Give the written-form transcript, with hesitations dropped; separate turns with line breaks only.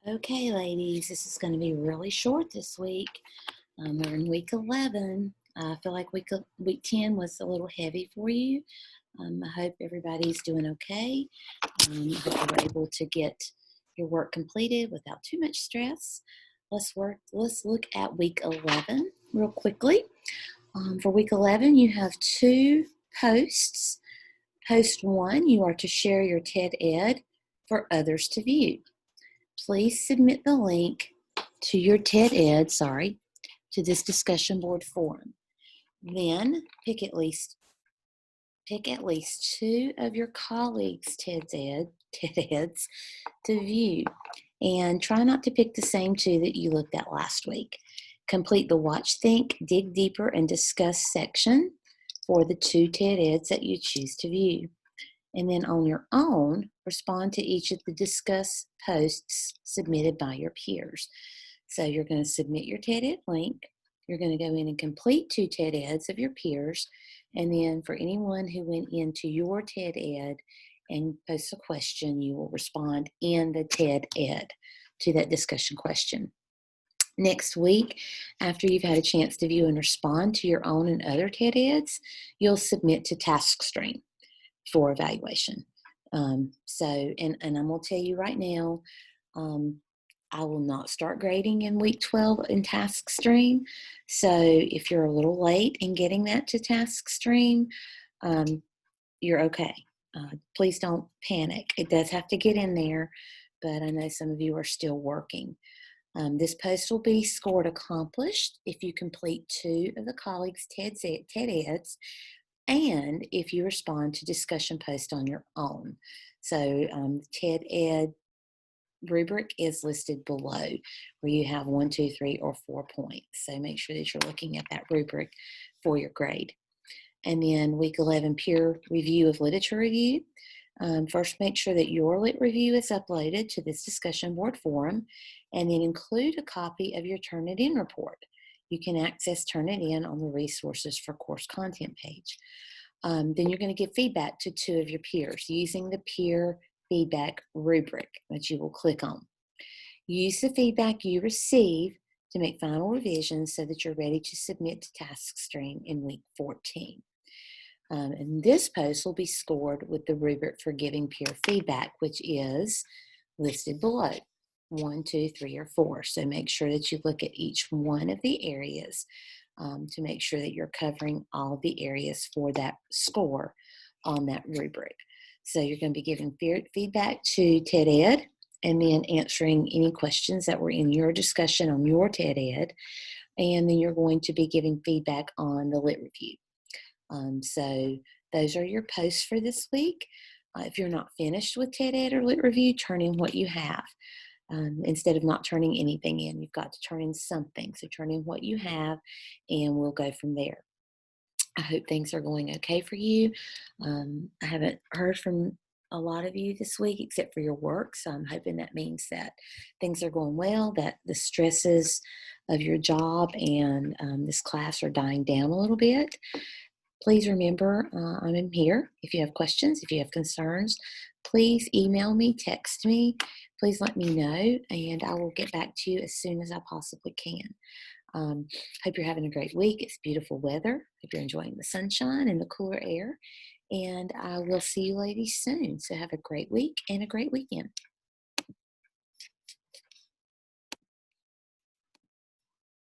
Okay, ladies, this is going to be really short this week. We're in week 11. I feel like week 10 was a little heavy for you. I hope everybody's doing okay. I hope you were able to get your work completed without too much stress. Let's look at week 11 real quickly. For week 11, you have two posts. Post 1, you are to share your TED Ed for others to view. Please submit the link to your TED Ed, to this discussion board forum. Then pick at least two of your colleagues' TED Eds to view. And try not to pick the same two that you looked at last week. Complete the Watch, Think, Dig Deeper, and Discuss section for the two TED Eds that you choose to view. And then on your own, respond to each of the discuss posts submitted by your peers. So you're going to submit your TED Ed link. You're going to go in and complete two TED Eds of your peers. And then for anyone who went into your TED Ed and posts a question, you will respond in the TED Ed to that discussion question. Next week, after you've had a chance to view and respond to your own and other TED Eds, you'll submit to TaskStream for evaluation. And I'm going to tell you right now, I will not start grading in week 12 in TaskStream. So if you're a little late in getting that to TaskStream, you're okay. Please don't panic. It does have to get in there, but I know some of you are still working. This post will be scored accomplished if you complete two of the colleagues' TED Eds and if you respond to discussion posts on your own. So TED Ed rubric is listed below where you have 1, 2, 3, or 4 points. So make sure that you're looking at that rubric for your grade. And then week 11, peer review of literature review. First, make sure that your lit review is uploaded to this discussion board forum, and then include a copy of your Turnitin report. You can access Turnitin on the resources for course content page. Then you're going to give feedback to two of your peers using the peer feedback rubric that you will click on. Use the feedback you receive to make final revisions so that you're ready to submit to TaskStream in week 14. And this post will be scored with the rubric for giving peer feedback, which is listed below, 1, 2, 3, or 4. So make sure that you look at each one of the areas to make sure that you're covering all of the areas for that score on that rubric. So you're going to be giving feedback to TED Ed and then answering any questions that were in your discussion on your TED Ed. And then you're going to be giving feedback on the lit review. So those are your posts for this week. If you're not finished with TED Ed or lit review, turn in what you have. Instead of not turning anything in, you've got to turn in something. So turn in what you have and we'll go from there. I hope things are going okay for you. I haven't heard from a lot of you this week except for your work. So I'm hoping that means that things are going well, that the stresses of your job and this class are dying down a little bit. Please remember, I'm here. If you have questions, if you have concerns, please email me, text me. Please let me know, and I will get back to you as soon as I possibly can. Hope you're having a great week. It's beautiful weather. Hope you're enjoying the sunshine and the cooler air. And I will see you ladies soon. So have a great week and a great weekend.